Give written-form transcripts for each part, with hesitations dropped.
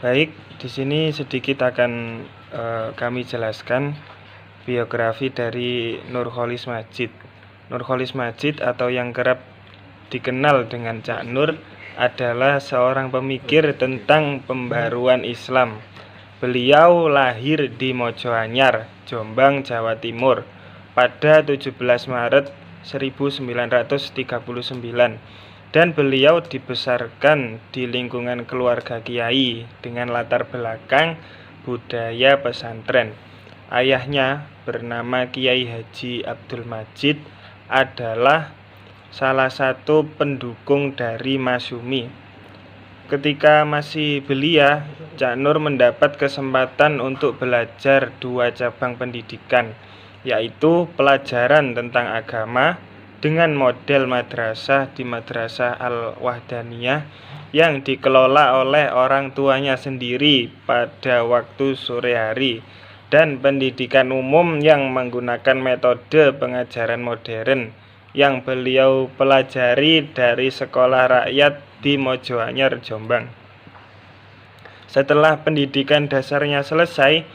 Baik, di sini sedikit akan kami jelaskan biografi dari Nurcholish Madjid. Nurcholish Madjid atau yang kerap dikenal dengan Cak Nur adalah seorang pemikir tentang pembaruan Islam. Beliau lahir di Mojoanyar, Jombang, Jawa Timur pada 17 Maret 1939 dan beliau dibesarkan di lingkungan keluarga kiai dengan latar belakang budaya pesantren. Ayahnya bernama Kiai Haji Abdul Majid adalah salah satu pendukung dari Masyumi. Ketika masih belia, Cak Nur mendapat kesempatan untuk belajar 2 cabang pendidikan, yaitu pelajaran tentang agama dengan model madrasah di Madrasah Al-Wahdaniyah yang dikelola oleh orang tuanya sendiri pada waktu sore hari, dan pendidikan umum yang menggunakan metode pengajaran modern yang beliau pelajari dari sekolah rakyat di Mojoanyar, Jombang. Setelah pendidikan dasarnya selesai,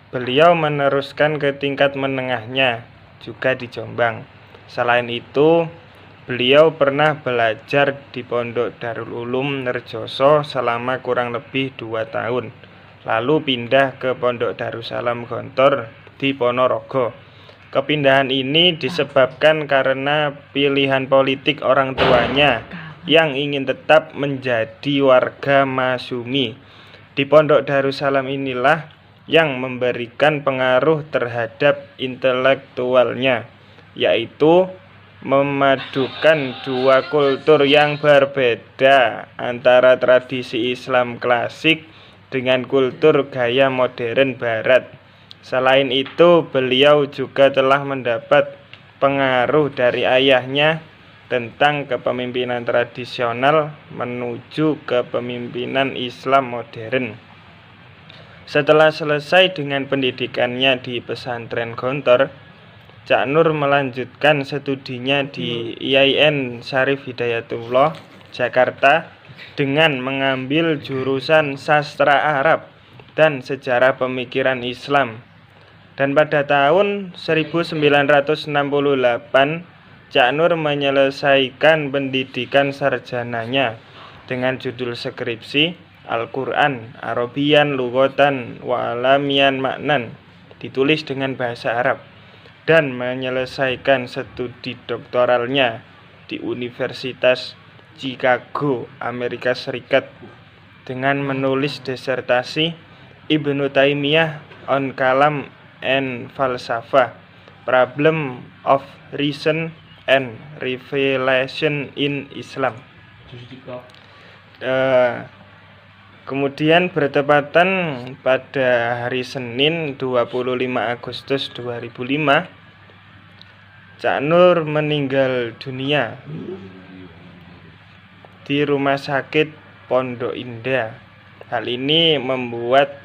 beliau meneruskan ke tingkat menengahnya juga di Jombang. Selain itu, beliau pernah belajar di Pondok Darul Ulum Nerjoso selama kurang lebih 2 tahun. Lalu pindah ke Pondok Darussalam Gontor di Ponorogo. Kepindahan ini disebabkan karena pilihan politik orang tuanya yang ingin tetap menjadi warga Masyumi. Di Pondok Darussalam inilah yang memberikan pengaruh terhadap intelektualnya, yaitu memadukan 2 kultur yang berbeda antara tradisi Islam klasik dengan kultur gaya modern barat. Selain itu, beliau juga telah mendapat pengaruh dari ayahnya tentang kepemimpinan tradisional menuju kepemimpinan Islam modern. Setelah selesai dengan pendidikannya di pesantren Gontor, Cak Nur melanjutkan studinya di IAIN Syarif Hidayatullah, Jakarta dengan mengambil jurusan sastra Arab dan sejarah pemikiran Islam. Dan pada tahun 1968, Cak Nur menyelesaikan pendidikan sarjananya dengan judul skripsi Al-Quran Arabian Lughatan wa Alamian Maknan, ditulis dengan bahasa Arab, dan menyelesaikan studi doktoralnya di Universitas Chicago, Amerika Serikat dengan menulis disertasi Ibnu Taimiyah on Kalam and Falsafah, Problem of Reason and Revelation in Islam. Kemudian bertepatan pada hari Senin 25 Agustus 2005, Cak Nur meninggal dunia di Rumah Sakit Pondok Indah. Hal ini membuat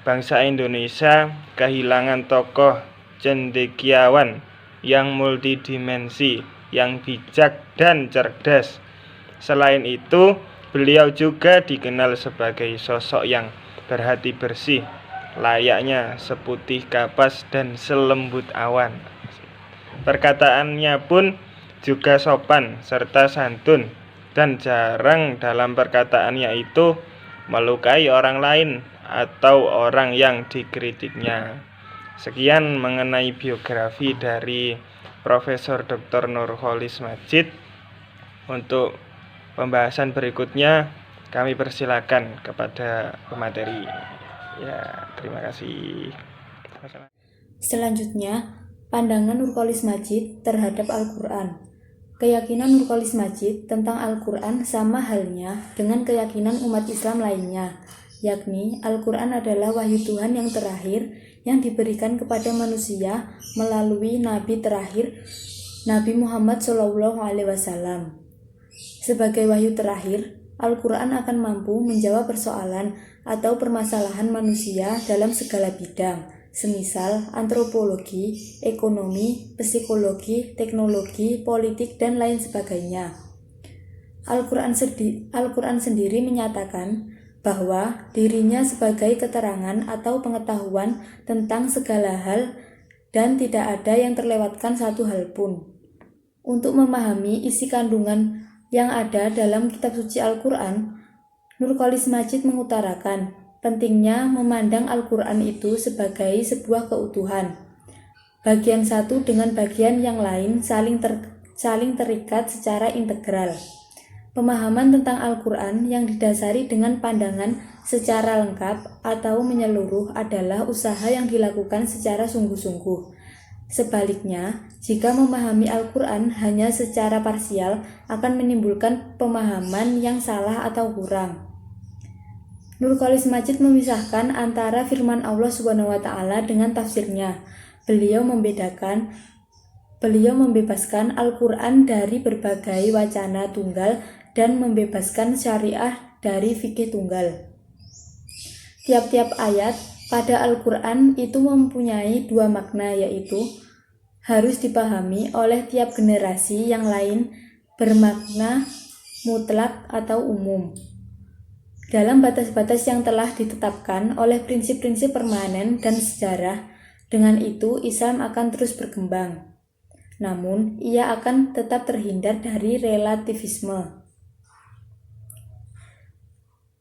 bangsa Indonesia kehilangan tokoh cendekiawan yang multidimensi, yang bijak dan cerdas. Selain itu, beliau juga dikenal sebagai sosok yang berhati bersih, layaknya seputih kapas dan selembut awan. Perkataannya pun juga sopan serta santun, dan jarang dalam perkataannya itu melukai orang lain atau orang yang dikritiknya. Sekian mengenai biografi dari Profesor Dr. Nurcholish Madjid. Untuk pembahasan berikutnya kami persilakan kepada pemateri. Ya, terima kasih. Selanjutnya, pandangan Nurcholish Madjid terhadap Al-Quran. Keyakinan Nurcholish Madjid tentang Al-Quran sama halnya dengan keyakinan umat Islam lainnya, yakni Al-Quran adalah wahyu Tuhan yang terakhir yang diberikan kepada manusia melalui Nabi terakhir, Nabi Muhammad SAW. Sebagai wahyu terakhir, Al-Quran akan mampu menjawab persoalan atau permasalahan manusia dalam segala bidang, semisal antropologi, ekonomi, psikologi, teknologi, politik, dan lain sebagainya. Al-Quran sendiri menyatakan bahwa dirinya sebagai keterangan atau pengetahuan tentang segala hal dan tidak ada yang terlewatkan satu hal pun. Untuk memahami isi kandungan yang ada dalam kitab suci Al-Quran, Nurcholish Madjid mengutarakan pentingnya memandang Al-Quran itu sebagai sebuah keutuhan. Bagian satu dengan bagian yang lain saling terikat secara integral. Pemahaman tentang Al-Quran yang didasari dengan pandangan secara lengkap atau menyeluruh adalah usaha yang dilakukan secara sungguh-sungguh. Sebaliknya, jika memahami Al-Quran hanya secara parsial akan menimbulkan pemahaman yang salah atau kurang. Nurcholish Madjid memisahkan antara firman Allah SWT dengan tafsirnya. Beliau membebaskan Al-Quran dari berbagai wacana tunggal dan membebaskan syariah dari fikih tunggal. Tiap-tiap ayat pada Al-Quran itu mempunyai dua makna, yaitu harus dipahami oleh tiap generasi yang lain bermakna mutlak atau umum dalam batas-batas yang telah ditetapkan oleh prinsip-prinsip permanen dan sejarah. Dengan itu Islam akan terus berkembang, namun ia akan tetap terhindar dari relativisme.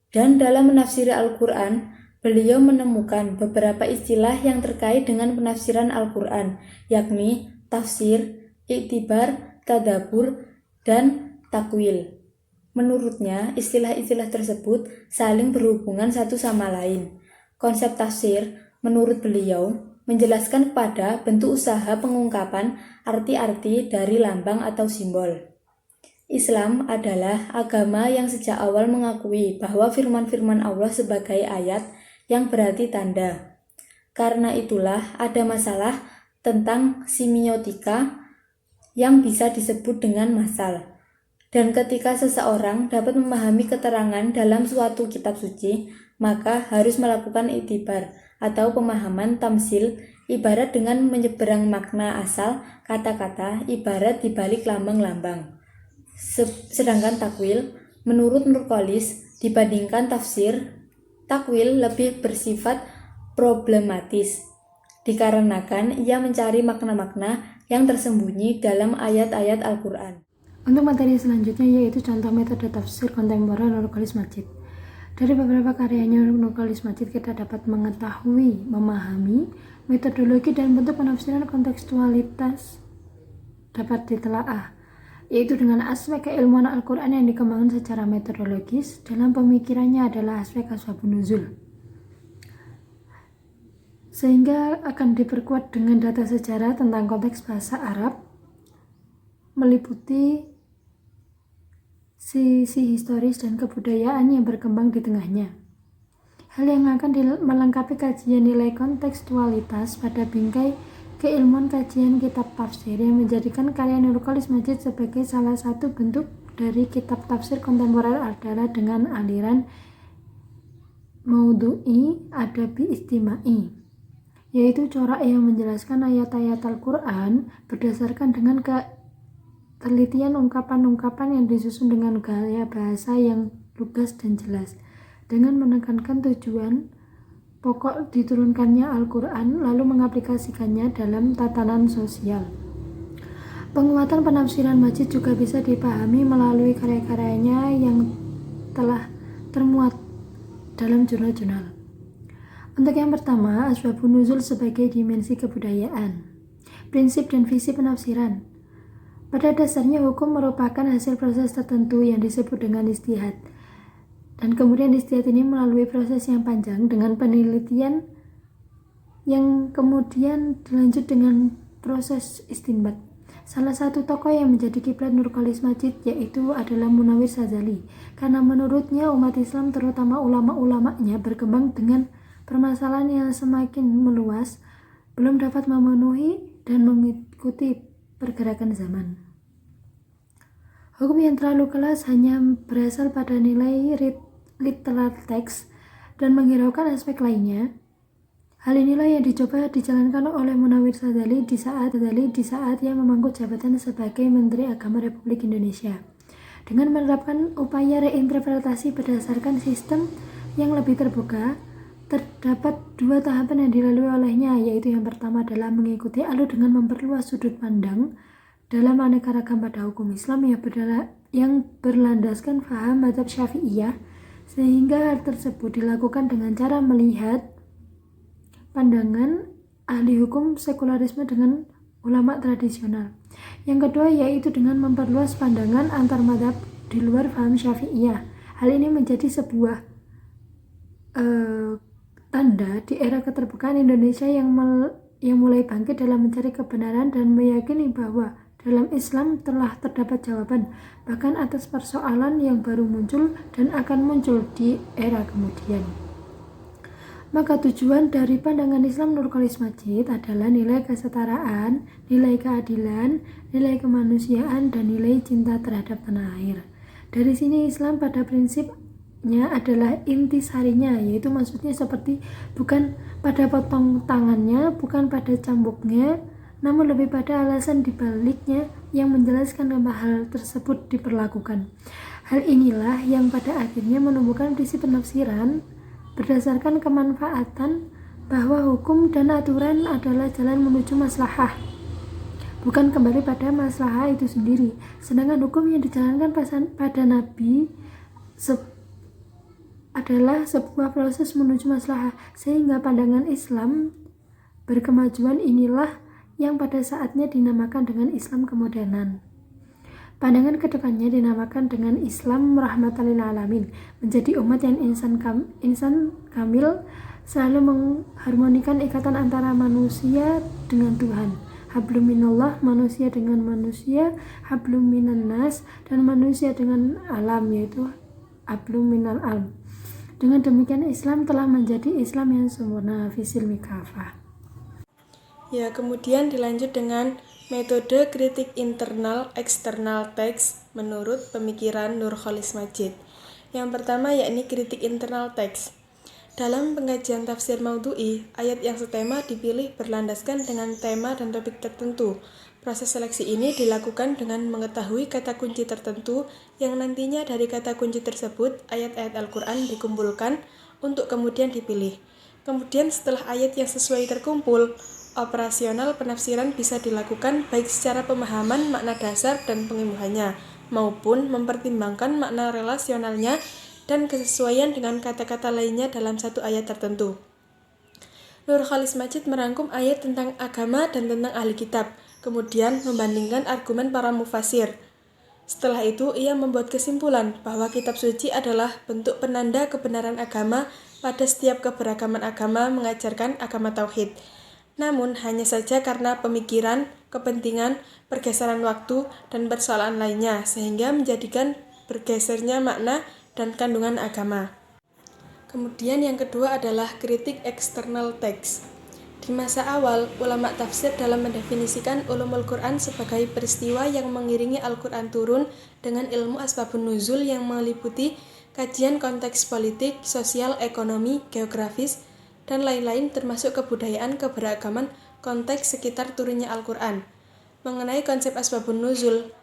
Dan dalam menafsiri Al-Quran, beliau menemukan beberapa istilah yang terkait dengan penafsiran Al-Quran, yakni tafsir, iktibar, tadabbur, dan takwil. Menurutnya, istilah-istilah tersebut saling berhubungan satu sama lain. Konsep tafsir, menurut beliau, menjelaskan kepada bentuk usaha pengungkapan arti-arti dari lambang atau simbol. Islam adalah agama yang sejak awal mengakui bahwa firman-firman Allah sebagai ayat yang berarti tanda. Karena itulah ada masalah tentang semiotika yang bisa disebut dengan masal. Dan ketika seseorang dapat memahami keterangan dalam suatu kitab suci, maka harus melakukan iktibar atau pemahaman tamsil, ibarat dengan menyeberang makna asal kata-kata ibarat dibalik lambang-lambang. Sedangkan takwil, menurut Nurcholish, dibandingkan tafsir, takwil lebih bersifat problematis, dikarenakan ia mencari makna-makna yang tersembunyi dalam ayat-ayat Al-Quran. Untuk materi selanjutnya yaitu contoh metode tafsir kontemporer Nurcholish Madjid. Dari beberapa karyanya Nurcholish Madjid kita dapat mengetahui, memahami metodologi dan bentuk penafsiran kontekstualitas dapat ditelaah, yaitu dengan aspek keilmuan Al-Quran yang dikembangkan secara metodologis. Dalam pemikirannya adalah aspek asbabun nuzul, sehingga akan diperkuat dengan data sejarah tentang konteks bahasa Arab, meliputi sisi historis dan kebudayaan yang berkembang di tengahnya. Hal yang akan melengkapi kajian nilai kontekstualitas pada bingkai keilmuan kajian kitab tafsir yang menjadikan karya Nurcholish Madjid sebagai salah satu bentuk dari kitab tafsir kontemporer adalah dengan aliran maudhu'i adabi istimai, yaitu corak yang menjelaskan ayat-ayat Al-Quran berdasarkan dengan ketelitian ungkapan-ungkapan yang disusun dengan gaya bahasa yang lugas dan jelas, dengan menekankan tujuan pokok diturunkannya Al-Quran lalu mengaplikasikannya dalam tatanan sosial. Penguatan penafsiran Madjid juga bisa dipahami melalui karya-karyanya yang telah termuat dalam jurnal-jurnal. Untuk yang pertama, asbabun nuzul sebagai dimensi kebudayaan. Prinsip dan visi penafsiran. Pada dasarnya hukum merupakan hasil proses tertentu yang disebut dengan ijtihad. Dan kemudian ijtihad ini melalui proses yang panjang dengan penelitian yang kemudian dilanjut dengan proses istinbat. Salah satu tokoh yang menjadi kiblat Nurcholish Madjid yaitu adalah Munawwir Syadzali, karena menurutnya umat Islam terutama ulama-ulamanya berkembang dengan permasalahan yang semakin meluas, belum dapat memenuhi dan mengikuti pergerakan zaman. Hukum yang terlalu kelas hanya berasal pada nilai literal teks dan menghiraukan aspek lainnya. Hal inilah yang dicoba dijalankan oleh Munawwir Syadzali di saat ia memangku jabatan sebagai Menteri Agama Republik Indonesia, dengan menerapkan upaya reinterpretasi berdasarkan sistem yang lebih terbuka, terdapat dua tahapan yang dilalui olehnya, yaitu yang pertama adalah mengikuti alur dengan memperluas sudut pandang dalam aneka ragam pada hukum Islam yang berlandaskan faham mazhab Syafi'iyah, sehingga hal tersebut dilakukan dengan cara melihat pandangan ahli hukum sekularisme dengan ulama tradisional. Yang kedua yaitu dengan memperluas pandangan antar mazhab di luar faham Syafi'iyah. Hal ini menjadi sebuah tanda di era keterbukaan Indonesia yang mulai bangkit dalam mencari kebenaran dan meyakini bahwa dalam Islam telah terdapat jawaban bahkan atas persoalan yang baru muncul dan akan muncul di era kemudian. Maka tujuan dari pandangan Islam Nur Khalis Madjid adalah nilai kesetaraan, nilai keadilan, nilai kemanusiaan, dan nilai cinta terhadap tanah air. Dari sini Islam pada prinsipnya adalah intisarinya, yaitu maksudnya seperti bukan pada potong tangannya, bukan pada cambuknya, namun lebih pada alasan dibaliknya yang menjelaskan kenapa hal tersebut diperlakukan. Hal inilah yang pada akhirnya menumbuhkan prinsip penafsiran berdasarkan kemanfaatan bahwa hukum dan aturan adalah jalan menuju maslahah, bukan kembali pada maslahah itu sendiri. Sedangkan hukum yang dijalankan pada Nabi adalah sebuah proses menuju maslahah, sehingga pandangan Islam berkemajuan inilah yang pada saatnya dinamakan dengan Islam kemodernan. Pandangan kedepannya dinamakan dengan Islam rahmatan lil alamin, menjadi umat yang insan kamil, selalu mengharmonikan ikatan antara manusia dengan Tuhan. Hablum minallah, manusia dengan manusia, hablum minan nas, dan manusia dengan alam, yaitu hablum minal alam. Dengan demikian Islam telah menjadi Islam yang sempurna fisil mikafah. Ya, kemudian dilanjut dengan metode kritik internal eksternal teks menurut pemikiran Nur Khalis Madjid. Yang pertama yakni kritik internal teks. Dalam pengkajian tafsir maudhu'i, ayat yang setema dipilih berlandaskan dengan tema dan topik tertentu. Proses seleksi ini dilakukan dengan mengetahui kata kunci tertentu yang nantinya dari kata kunci tersebut ayat-ayat Al-Quran dikumpulkan untuk kemudian dipilih. Kemudian setelah ayat yang sesuai terkumpul, operasional penafsiran bisa dilakukan baik secara pemahaman makna dasar dan pengimbuhannya, maupun mempertimbangkan makna relasionalnya dan kesesuaian dengan kata-kata lainnya dalam satu ayat tertentu. Nur Khalis Madjid merangkum ayat tentang agama dan tentang ahli kitab, kemudian membandingkan argumen para mufasir. Setelah itu, ia membuat kesimpulan bahwa kitab suci adalah bentuk penanda kebenaran agama pada setiap keberagaman agama mengajarkan agama tauhid. Namun, hanya saja karena pemikiran, kepentingan, pergeseran waktu, dan persoalan lainnya, sehingga menjadikan bergesernya makna dan kandungan agama. Kemudian yang kedua adalah kritik eksternal teks. Di masa awal, ulama tafsir dalam mendefinisikan ulumul Quran sebagai peristiwa yang mengiringi Al-Quran turun dengan ilmu asbabun nuzul yang meliputi kajian konteks politik, sosial, ekonomi, geografis, dan lain-lain termasuk kebudayaan, keberagaman, konteks sekitar turunnya Al-Quran. Mengenai konsep asbabun nuzul,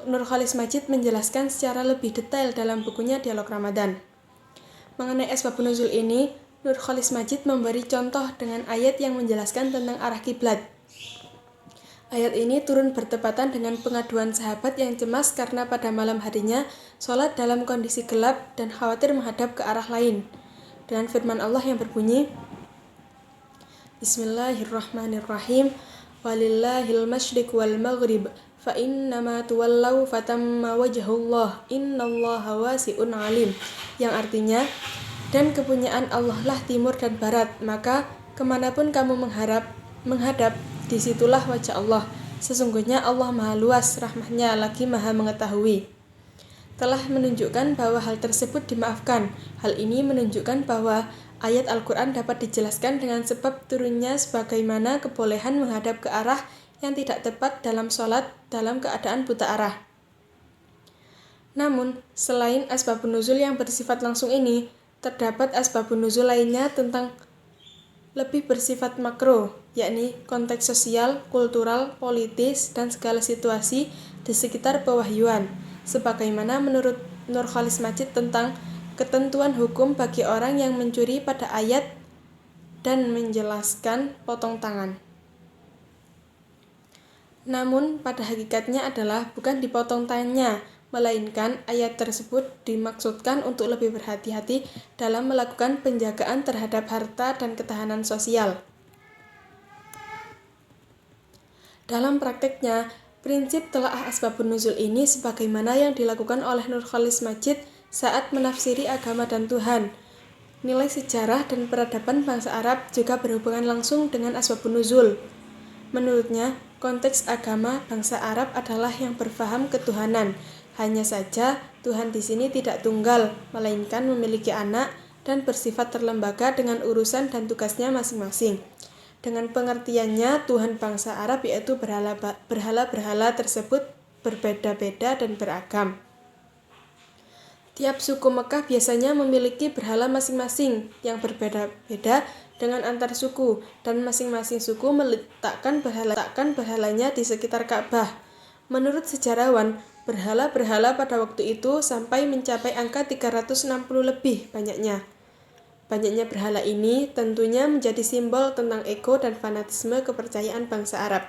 Nur Khalis Madjid menjelaskan secara lebih detail dalam bukunya Dialog Ramadan. Mengenai asbabun nuzul ini, Nur Khalis Madjid memberi contoh dengan ayat yang menjelaskan tentang arah kiblat. Ayat ini turun bertepatan dengan pengaduan sahabat yang cemas karena pada malam harinya sholat dalam kondisi gelap dan khawatir menghadap ke arah lain. Dengan firman Allah yang berbunyi, Bismillahirrahmanirrahim, walillahil masyriq wal maghrib, fa innama tuwallaw fatamma wajhullah, innallaha wasi'un alim, yang artinya, dan kepunyaan Allah lah timur dan barat, maka kemanapun kamu menghadap, disitulah wajah Allah. Sesungguhnya Allah maha luas, rahmatnya lagi maha mengetahui. Telah menunjukkan bahwa hal tersebut dimaafkan. Hal ini menunjukkan bahwa ayat Al-Quran dapat dijelaskan dengan sebab turunnya sebagaimana kebolehan menghadap ke arah yang tidak tepat dalam sholat dalam keadaan buta arah. Namun, selain asbabun nuzul yang bersifat langsung ini, terdapat asbabun nuzul lainnya tentang lebih bersifat makro, yakni konteks sosial, kultural, politis, dan segala situasi di sekitar pewahyuan. Sebagaimana menurut Nur Khalis Madjid tentang ketentuan hukum bagi orang yang mencuri pada ayat dan menjelaskan potong tangan. Namun pada hakikatnya adalah bukan dipotong tangannya, melainkan ayat tersebut dimaksudkan untuk lebih berhati-hati dalam melakukan penjagaan terhadap harta dan ketahanan sosial. Dalam prakteknya, prinsip telaah asbabun nuzul ini sebagaimana yang dilakukan oleh Nurcholish Madjid saat menafsiri agama dan Tuhan. Nilai sejarah dan peradaban bangsa Arab juga berhubungan langsung dengan asbabun nuzul. Menurutnya, konteks agama bangsa Arab adalah yang berfaham ketuhanan. Hanya saja, Tuhan di sini tidak tunggal, melainkan memiliki anak dan bersifat terlembaga dengan urusan dan tugasnya masing-masing. Dengan pengertiannya, Tuhan bangsa Arab yaitu berhala-berhala tersebut berbeda-beda dan beragam. Tiap suku Mekah biasanya memiliki berhala masing-masing yang berbeda-beda dengan antar suku, dan masing-masing suku meletakkan berhalanya di sekitar Ka'bah. Menurut sejarawan, berhala-berhala pada waktu itu sampai mencapai angka 360 lebih banyaknya. Banyaknya berhala ini tentunya menjadi simbol tentang ego dan fanatisme kepercayaan bangsa Arab.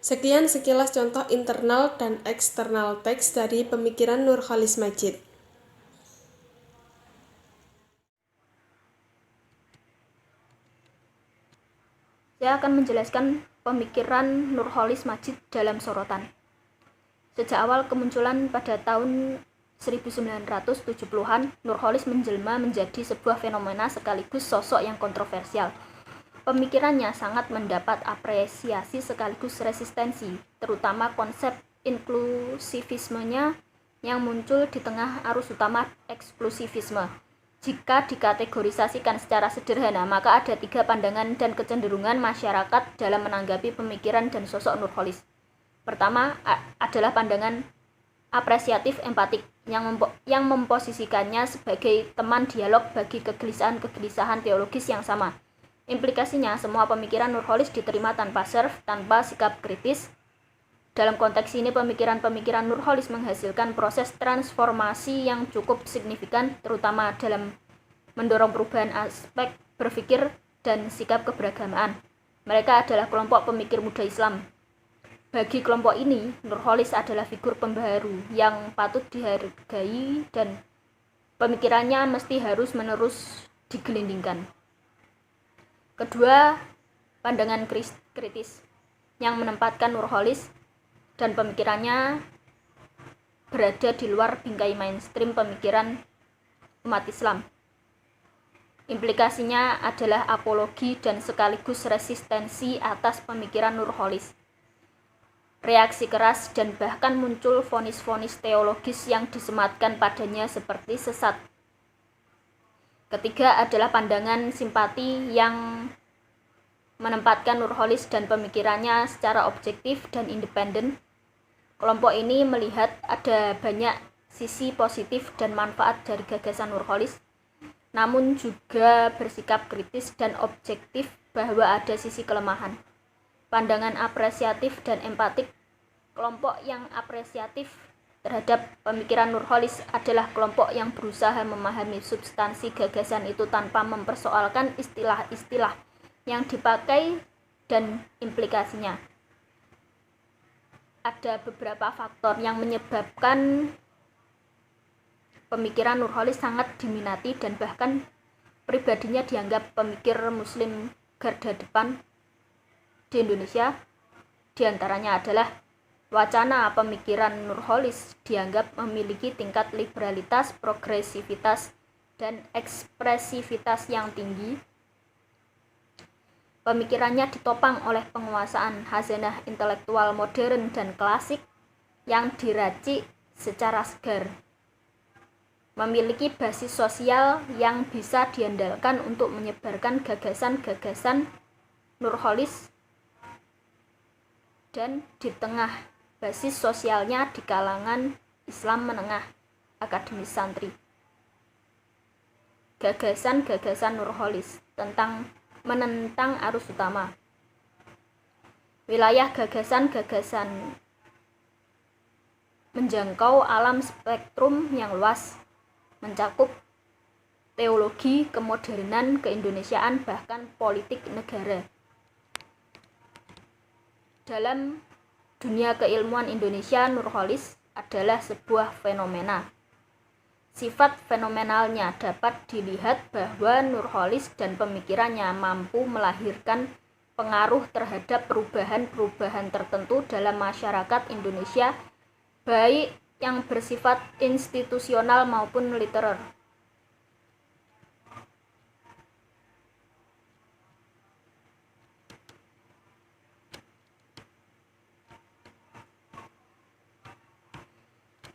Sekian sekilas contoh internal dan eksternal teks dari pemikiran Nurcholish Madjid. Saya akan menjelaskan pemikiran Nurcholish Madjid dalam sorotan. Sejak awal kemunculan pada tahun 1970-an, Nurcholish menjelma menjadi sebuah fenomena sekaligus sosok yang kontroversial. Pemikirannya sangat mendapat apresiasi sekaligus resistensi, terutama konsep inklusivismenya yang muncul di tengah arus utama eksklusivisme. Jika dikategorisasikan secara sederhana, maka ada 3 pandangan dan kecenderungan masyarakat dalam menanggapi pemikiran dan sosok Nurcholish. Pertama adalah pandangan apresiatif empatik yang memposisikannya sebagai teman dialog bagi kegelisahan teologis yang sama. Implikasinya, semua pemikiran Nurcholish diterima tanpa serve, tanpa sikap kritis. Dalam konteks ini, pemikiran-pemikiran Nurcholish menghasilkan proses transformasi yang cukup signifikan, terutama dalam mendorong perubahan aspek berpikir dan sikap keberagamaan. Mereka adalah kelompok pemikir muda Islam. Bagi kelompok ini, Nurcholish adalah figur pembaharu yang patut dihargai dan pemikirannya mesti harus-menerus digelindingkan. Kedua, pandangan kritis yang menempatkan Nurcholish dan pemikirannya berada di luar bingkai mainstream pemikiran umat Islam. Implikasinya adalah apologi dan sekaligus resistensi atas pemikiran Nurcholish. Reaksi keras dan bahkan muncul vonis-vonis teologis yang disematkan padanya seperti sesat. Ketiga adalah pandangan simpati yang menempatkan Nurcholish dan pemikirannya secara objektif dan independen. Kelompok ini melihat ada banyak sisi positif dan manfaat dari gagasan Nurcholish, namun juga bersikap kritis dan objektif bahwa ada sisi kelemahan. Pandangan apresiatif dan empatik. Kelompok yang apresiatif terhadap pemikiran Nurcholish adalah kelompok yang berusaha memahami substansi gagasan itu tanpa mempersoalkan istilah-istilah yang dipakai dan implikasinya. Ada beberapa faktor yang menyebabkan pemikiran Nurcholish sangat diminati dan bahkan pribadinya dianggap pemikir muslim garda depan di Indonesia. Di antaranya adalah wacana pemikiran Nurcholish dianggap memiliki tingkat liberalitas, progresivitas, dan ekspresivitas yang tinggi. Pemikirannya ditopang oleh penguasaan khazanah intelektual modern dan klasik yang diracik secara segar. Memiliki basis sosial yang bisa diandalkan untuk menyebarkan gagasan-gagasan Nurcholish, dan di tengah basis sosialnya di kalangan Islam menengah, akademis santri. Gagasan-gagasan Nurcholish menentang arus utama. Wilayah gagasan-gagasan menjangkau alam spektrum yang luas, mencakup teologi, kemodernan, keindonesiaan, bahkan politik negara. Dalam dunia keilmuan Indonesia, Nurcholish adalah sebuah fenomena. Sifat fenomenalnya dapat dilihat bahwa Nurcholish dan pemikirannya mampu melahirkan pengaruh terhadap perubahan-perubahan tertentu dalam masyarakat Indonesia, baik yang bersifat institusional maupun literer.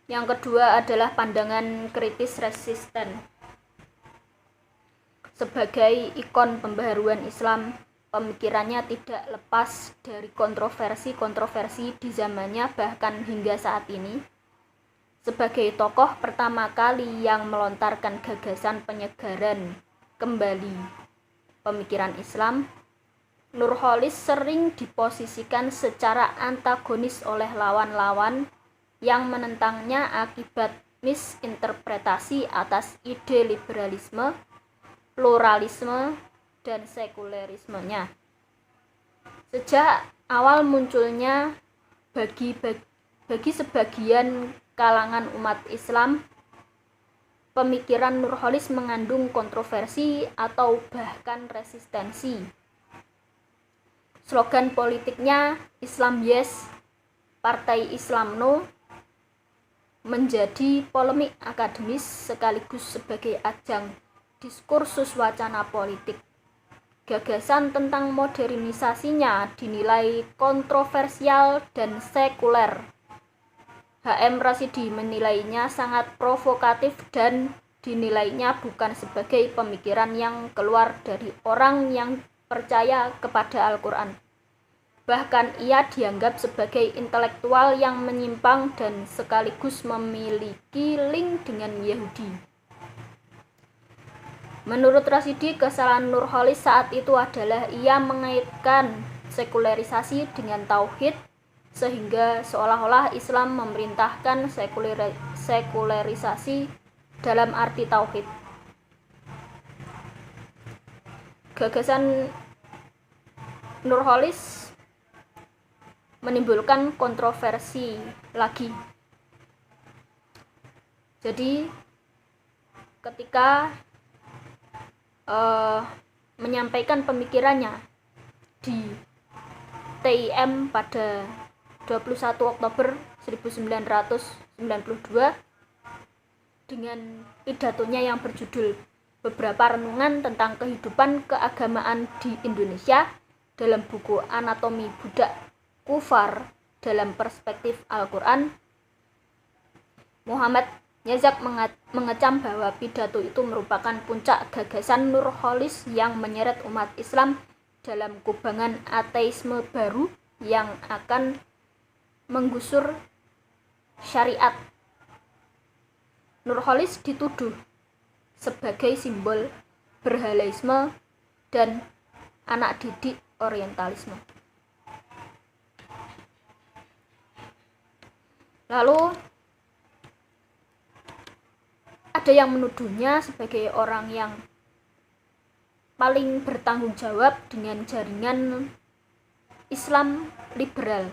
Yang kedua adalah pandangan kritis resisten. Sebagai ikon pembaharuan Islam, pemikirannya tidak lepas dari kontroversi-kontroversi di zamannya bahkan hingga saat ini. Sebagai tokoh pertama kali yang melontarkan gagasan penyegaran kembali pemikiran Islam, Nurcholish sering diposisikan secara antagonis oleh lawan-lawan yang menentangnya akibat misinterpretasi atas ide liberalisme, pluralisme, dan sekulerismenya. Sejak awal munculnya bagi sebagian kalangan umat Islam, pemikiran Nurcholish mengandung kontroversi atau bahkan resistensi. Slogan politiknya Islam Yes, Partai Islam No menjadi polemik akademis sekaligus sebagai ajang diskursus wacana politik. Gagasan tentang modernisasinya dinilai kontroversial dan sekuler. H.M. Rasidi menilainya sangat provokatif dan dinilainya bukan sebagai pemikiran yang keluar dari orang yang percaya kepada Al-Quran. Bahkan ia dianggap sebagai intelektual yang menyimpang dan sekaligus memiliki link dengan Yahudi. Menurut Rasidi, kesalahan Nurcholish saat itu adalah ia mengaitkan sekularisasi dengan tauhid, sehingga seolah-olah Islam memerintahkan sekularisasi dalam arti tauhid. Gagasan Nurcholish menimbulkan kontroversi lagi. Jadi ketika menyampaikan pemikirannya di TIM pada 21 Oktober 1992 dengan pidatonya yang berjudul Beberapa Renungan tentang Kehidupan Keagamaan di Indonesia dalam buku Anatomi Budak Kufar dalam Perspektif Al-Quran, Muhammad Yazak mengecam bahwa pidato itu merupakan puncak gagasan Nurcholish yang menyeret umat Islam dalam kubangan ateisme baru yang akan menggusur syariat. Nurcholish dituduh sebagai simbol berhalaisme dan anak didik orientalisme. Lalu ada yang menuduhnya sebagai orang yang paling bertanggung jawab dengan jaringan Islam liberal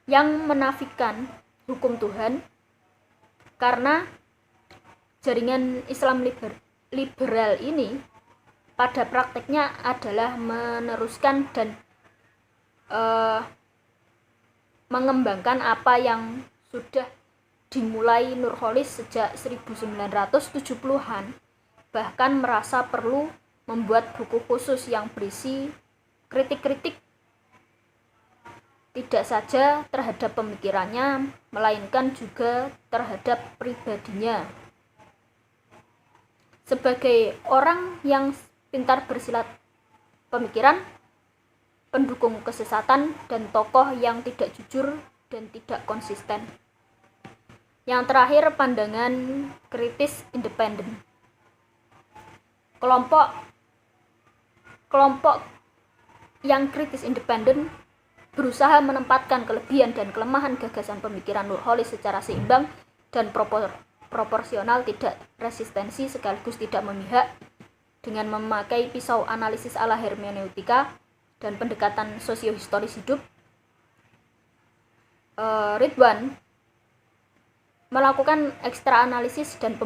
yang menafikan hukum Tuhan, karena jaringan Islam liberal ini pada prakteknya adalah meneruskan dan mengembangkan apa yang sudah dimulai Nurcholish sejak 1970-an, bahkan merasa perlu membuat buku khusus yang berisi kritik-kritik tidak saja terhadap pemikirannya, melainkan juga terhadap pribadinya. Sebagai orang yang pintar bersilat pemikiran, pendukung kesesatan, dan tokoh yang tidak jujur dan tidak konsisten. Yang terakhir, pandangan kritis independen. Kelompok yang kritis independen berusaha menempatkan kelebihan dan kelemahan gagasan pemikiran Nurcholish secara seimbang dan proporsional, tidak resistensi, sekaligus tidak memihak, dengan memakai pisau analisis ala hermeneutika dan pendekatan sosiohistoris hidup. Ridwan melakukan ekstra analisis dan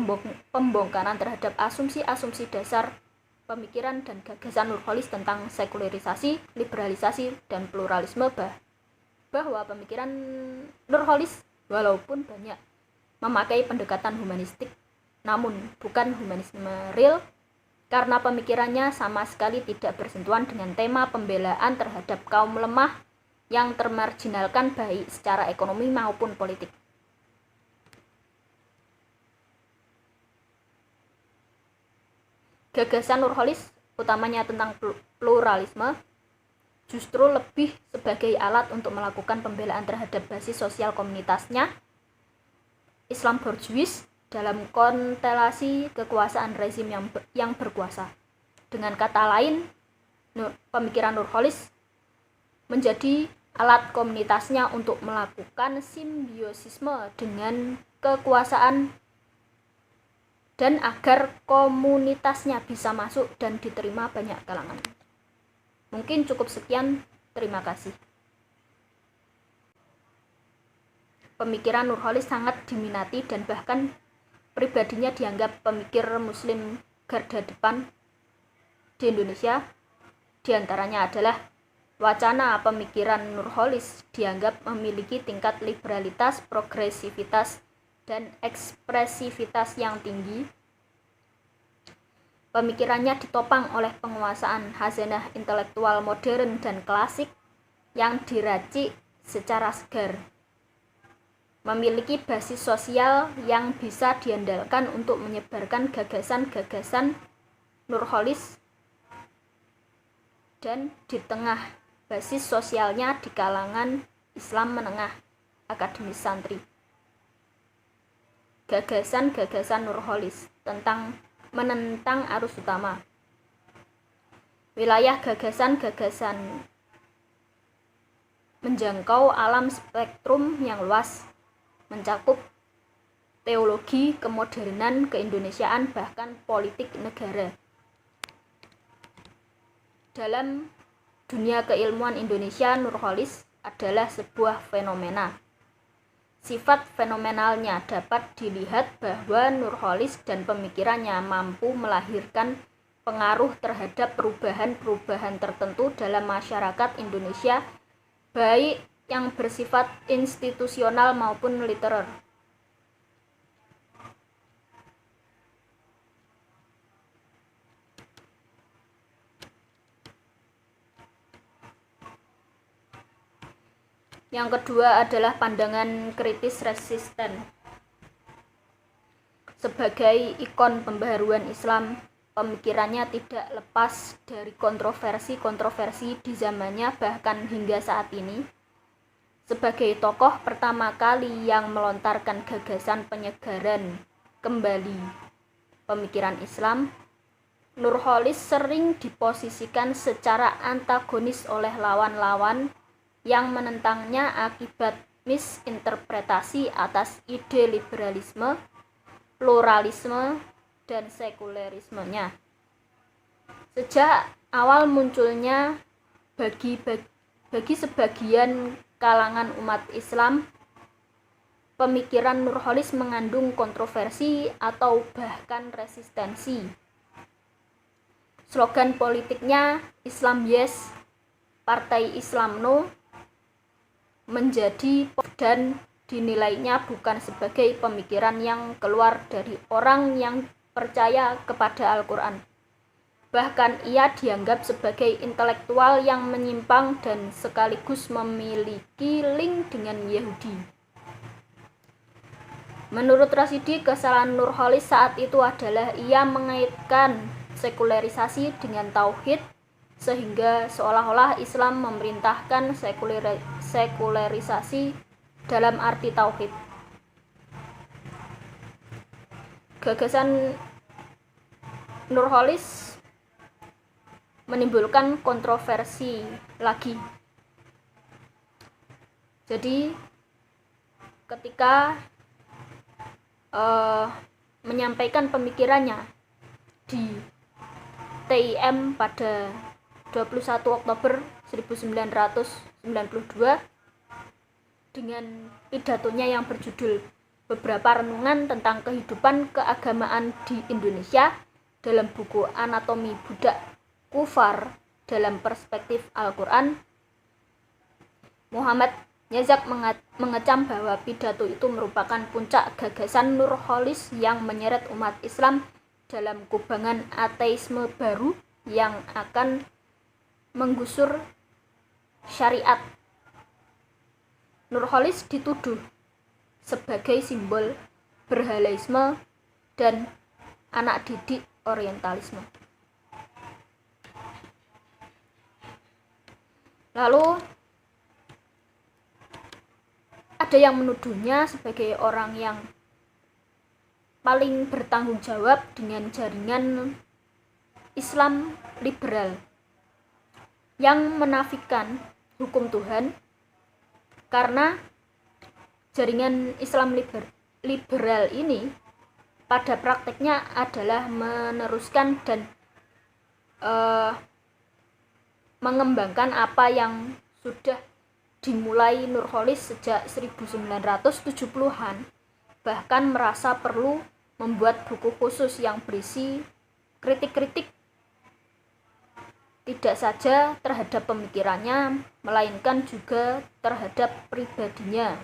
pembongkaran terhadap asumsi-asumsi dasar pemikiran dan gagasan Nurholis tentang sekularisasi, liberalisasi, dan pluralisme, bahwa pemikiran Nurholis walaupun banyak memakai pendekatan humanistik, namun bukan humanisme real, karena pemikirannya sama sekali tidak bersentuhan dengan tema pembelaan terhadap kaum lemah yang termarginalkan baik secara ekonomi maupun politik. Gagasan Nurholis, utamanya tentang pluralisme, justru lebih sebagai alat untuk melakukan pembelaan terhadap basis sosial komunitasnya, Islam borjuis, dalam konstelasi kekuasaan rezim yang berkuasa. Dengan kata lain, pemikiran Nurholis menjadi alat komunitasnya untuk melakukan simbiosisme dengan kekuasaan dan agar komunitasnya bisa masuk dan diterima banyak kalangan. Mungkin cukup sekian, terima kasih. Pemikiran Nurholis sangat diminati dan bahkan pribadinya dianggap pemikir muslim garda depan di Indonesia. Di antaranya adalah wacana pemikiran Nurholis dianggap memiliki tingkat liberalitas, progresivitas, dan ekspresivitas yang tinggi. Pemikirannya ditopang oleh penguasaan khazanah intelektual modern dan klasik yang diracik secara segar. Memiliki basis sosial yang bisa diandalkan untuk menyebarkan gagasan-gagasan Nurholis, dan di tengah basis sosialnya di kalangan Islam menengah, akademis santri. Gagasan-gagasan Nurholis menentang arus utama. Wilayah gagasan-gagasan menjangkau alam spektrum yang luas, mencakup teologi, kemodernan, keindonesiaan, bahkan politik negara. Dalam dunia keilmuan Indonesia, Nurholis adalah sebuah fenomena. Sifat fenomenalnya dapat dilihat bahwa Nurholis dan pemikirannya mampu melahirkan pengaruh terhadap perubahan-perubahan tertentu dalam masyarakat Indonesia, baik yang bersifat institusional maupun literer. Yang kedua adalah pandangan kritis resisten. Sebagai ikon pembaharuan Islam, pemikirannya tidak lepas dari kontroversi-kontroversi di zamannya bahkan hingga saat ini. Sebagai tokoh pertama kali yang melontarkan gagasan penyegaran kembali pemikiran Islam, Nurholis sering diposisikan secara antagonis oleh lawan-lawan yang menentangnya akibat misinterpretasi atas ide liberalisme, pluralisme, dan sekularismenya. Sejak awal munculnya bagi sebagian kalangan umat Islam, pemikiran Nurholis mengandung kontroversi atau bahkan resistensi. Slogan politiknya Islam Yes, Partai Islam No, menjadi dan dinilainya bukan sebagai pemikiran yang keluar dari orang yang percaya kepada Al-Quran. Bahkan ia dianggap sebagai intelektual yang menyimpang dan sekaligus memiliki link dengan Yahudi. Menurut Rasidi, kesalahan Nurholis saat itu adalah ia mengaitkan sekularisasi dengan tauhid, sehingga seolah-olah Islam memerintahkan sekularisasi dalam arti tauhid. Gagasan Nurholis menimbulkan kontroversi lagi. Jadi ketika menyampaikan pemikirannya di TIM pada 21 Oktober 1992 dengan pidatonya yang berjudul Beberapa Renungan tentang Kehidupan Keagamaan di Indonesia dalam buku Anatomi Budak Kufar dalam Perspektif Al-Quran. Muhammad Yazak mengecam bahwa pidato itu merupakan puncak gagasan Nurholis yang menyeret umat Islam dalam kubangan ateisme baru yang akan menggusur syariat. Nurholis dituduh sebagai simbol berhalaisme dan anak didik orientalisme. Lalu ada yang menuduhnya sebagai orang yang paling bertanggung jawab dengan jaringan Islam liberal yang menafikan hukum Tuhan, karena jaringan Islam liberal ini pada prakteknya adalah meneruskan dan mengembangkan apa yang sudah dimulai Nurholis sejak 1970-an, bahkan merasa perlu membuat buku khusus yang berisi kritik-kritik tidak saja terhadap pemikirannya, melainkan juga terhadap pribadinya.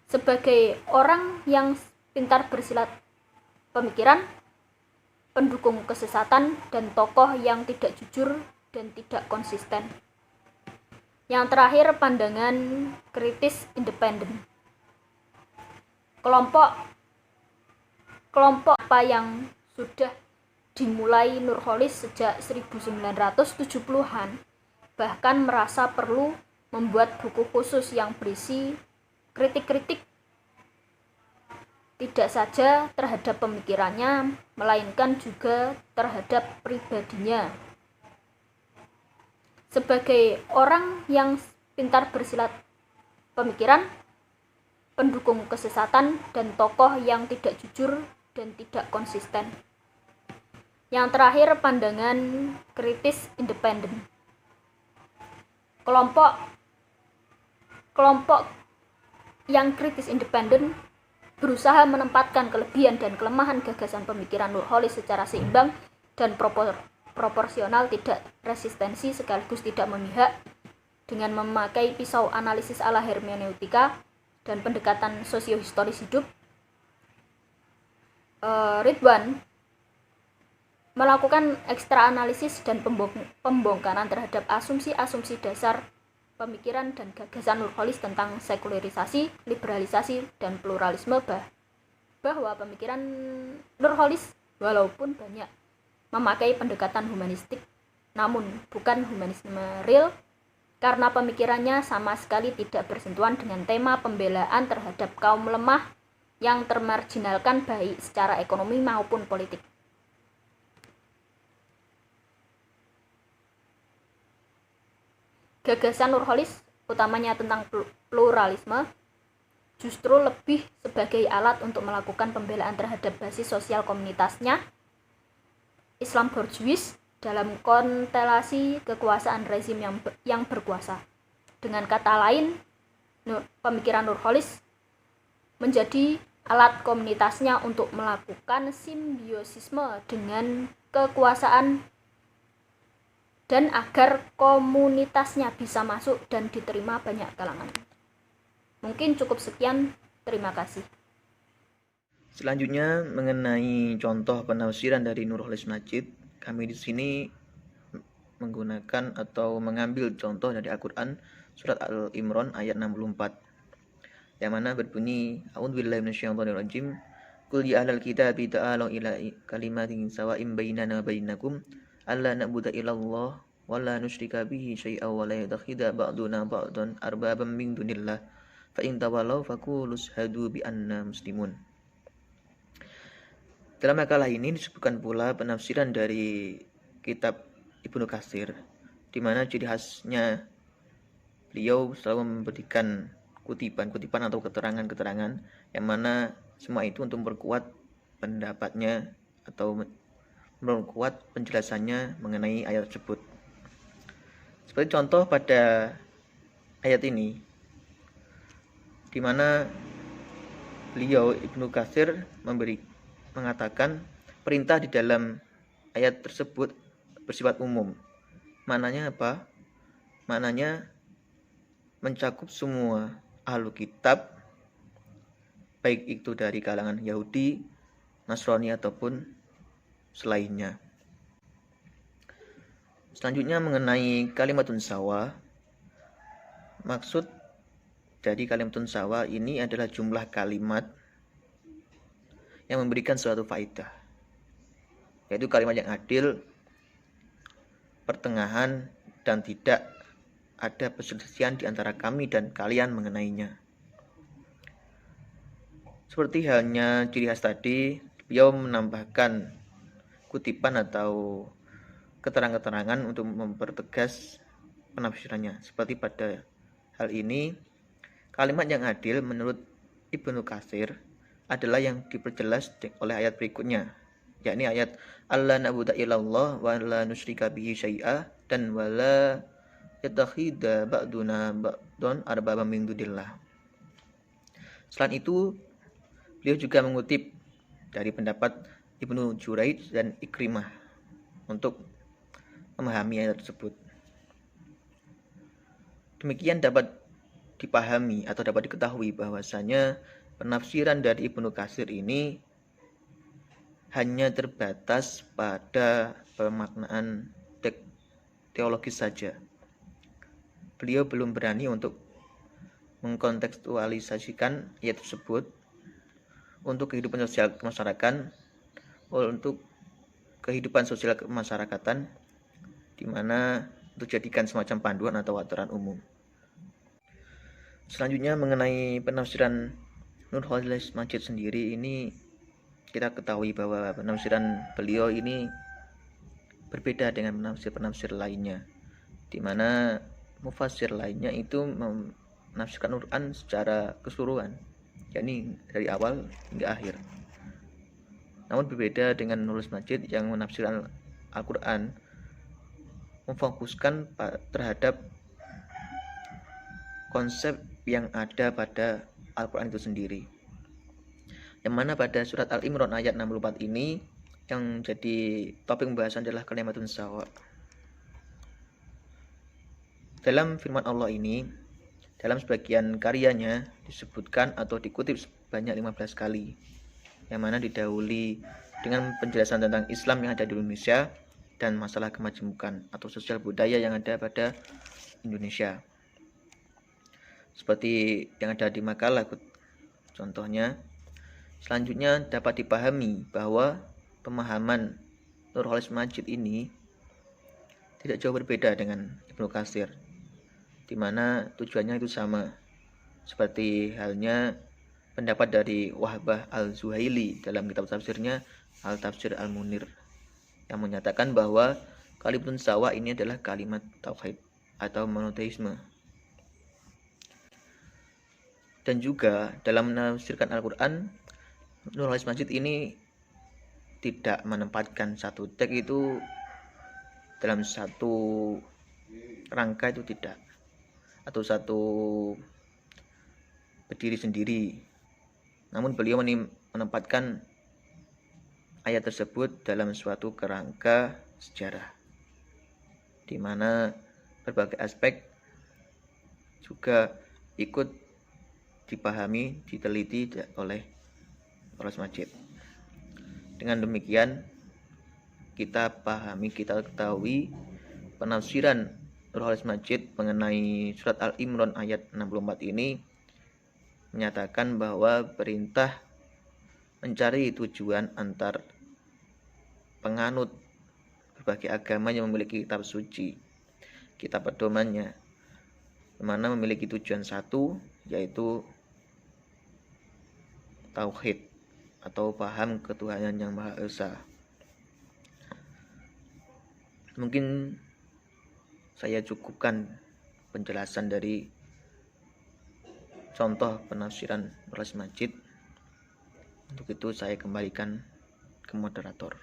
Sebagai orang yang pintar bersilat pemikiran, pendukung kesesatan, dan tokoh yang tidak jujur dan tidak konsisten. Yang terakhir, pandangan kritis independen. Kelompok apa yang sudah dimulai Nurholis sejak 1970-an, bahkan merasa perlu membuat buku khusus yang berisi kritik-kritik tidak saja terhadap pemikirannya, melainkan juga terhadap pribadinya. Sebagai orang yang pintar bersilat pemikiran, pendukung kesesatan, dan tokoh yang tidak jujur dan tidak konsisten. Yang terakhir, pandangan kritis independen. Kelompok yang kritis independen berusaha menempatkan kelebihan dan kelemahan gagasan pemikiran Nurholis secara seimbang dan proporsional, tidak resistensi sekaligus tidak memihak, dengan memakai pisau analisis ala hermeneutika dan pendekatan sosiohistoris hidup. Ridwan melakukan ekstra analisis dan pembongkaran terhadap asumsi-asumsi dasar pemikiran dan gagasan Nurholis tentang sekularisasi, liberalisasi, dan pluralisme, bahwa pemikiran Nurholis walaupun banyak memakai pendekatan humanistik, namun bukan humanisme real, karena pemikirannya sama sekali tidak bersentuhan dengan tema pembelaan terhadap kaum lemah yang termarginalkan baik secara ekonomi maupun politik. Gagasan Nurholis, utamanya tentang pluralisme, justru lebih sebagai alat untuk melakukan pembelaan terhadap basis sosial komunitasnya, Islam borjuis, dalam konstelasi kekuasaan rezim yang berkuasa. Dengan kata lain, pemikiran Nurholis menjadi alat komunitasnya untuk melakukan simbiosisme dengan kekuasaan dan agar komunitasnya bisa masuk dan diterima banyak kalangan. Mungkin cukup sekian, terima kasih. Selanjutnya mengenai contoh penafsiran dari Nurholis Majid, kami di sini menggunakan atau mengambil contoh dari Al-Quran surat Al-Imran ayat 64, yang mana berbunyi, A'udzubillahi minasyaitonirrajim, Qul ya ahlal kitabi ta'alu ila kalimatin sawa'im bainana wa bainakum alla na'budu illallah wa la nusyrika bihi syai'an wa la yattakhidha ba'duna ba'dan arbaban min dunillah fa in tawallaw faqulu ashhadu bi anna muslimun. Dalam makalah ini disebutkan pula penafsiran dari kitab Ibnu Katsir, di mana ciri khasnya beliau selalu memberikan kutipan-kutipan atau keterangan-keterangan yang mana semua itu untuk memperkuat pendapatnya atau memperkuat penjelasannya mengenai ayat tersebut. Seperti contoh pada ayat ini, di mana beliau Ibnu Katsir mengatakan perintah di dalam ayat tersebut bersifat umum. Maknanya apa? Maknanya mencakup semua ahlu kitab, baik itu dari kalangan Yahudi, Nasrani ataupun selainnya. Selanjutnya mengenai kalimatun sawa. Maksud dari kalimatun sawa ini adalah jumlah kalimat yang memberikan suatu faedah, yaitu kalimat yang adil, pertengahan, dan tidak ada perselisihan di antara kami dan kalian mengenainya. Seperti halnya ciri khas tadi, beliau menambahkan kutipan atau keterangan-keterangan untuk mempertegas penafsirannya. Seperti pada hal ini, kalimat yang adil menurut Ibnu Katsir adalah yang diperjelas oleh ayat berikutnya, yakni ayat alla na'budu illallah wa la nusyrika bihi syai'a dan wala yattakhidha ba'duna ba'dun arbaban min dunillah. Selain itu, beliau juga mengutip dari pendapat Ibnu Juraij dan Ikrimah untuk memahami ayat tersebut. Demikian dapat dipahami atau dapat diketahui bahwasanya penafsiran dari Ibnu Katsir ini hanya terbatas pada pemaknaan teologis saja. Beliau belum berani untuk mengkontekstualisasikan ayat tersebut untuk kehidupan sosial kemasyarakatan, untuk kehidupan sosial kemasyarakatan, di mana untuk jadikan semacam panduan atau aturan umum. Selanjutnya mengenai penafsiran Nur Khalis Majid sendiri, ini kita ketahui bahwa penafsiran beliau ini berbeda dengan penafsir-penafsir lainnya, di mana mufassir lainnya itu menafsirkan Al-Quran secara keseluruhan, yakni dari awal hingga akhir. Namun berbeda dengan Nur Khalis Majid yang menafsirkan Al-Quran memfokuskan terhadap konsep yang ada pada Al-Quran itu sendiri, yang mana pada surat Al-Imran ayat 64 ini yang jadi topik pembahasan adalah kalimatun sawa. Dalam firman Allah ini, dalam sebagian karyanya disebutkan atau dikutip sebanyak 15 kali, yang mana didahului dengan penjelasan tentang Islam yang ada di Indonesia dan masalah kemajemukan atau sosial budaya yang ada pada Indonesia, seperti yang ada di makalah contohnya. Selanjutnya dapat dipahami bahwa pemahaman Nur Khalis Majid ini tidak jauh berbeda dengan Ibnu Katsir, di mana tujuannya itu sama, seperti halnya pendapat dari Wahbah Al-Zuhaili dalam kitab tafsirnya Al-Tafsir Al-Munir, yang menyatakan bahwa kalimatun sawa ini adalah kalimat tauhid atau monoteisme. Dan juga dalam menafsirkan Al-Quran, Nur Khalis Majid ini tidak menempatkan satu teks itu dalam satu rangka, itu tidak, atau satu berdiri sendiri. Namun beliau menempatkan ayat tersebut dalam suatu kerangka sejarah, di mana berbagai aspek juga ikut dipahami, diteliti oleh Nur Khalis Majid. Dengan demikian kita pahami, kita ketahui penafsiran Nur Khalis Majid mengenai surat Al-Imran ayat 64 ini menyatakan bahwa perintah mencari tujuan antar penganut berbagai agama yang memiliki kitab suci, kitab pedomannya, di mana memiliki tujuan satu, yaitu tauhid atau paham ketuhanan yang Maha Esa. Mungkin saya cukupkan penjelasan dari contoh penafsiran Nurholis Majid. Untuk itu saya kembalikan ke moderator.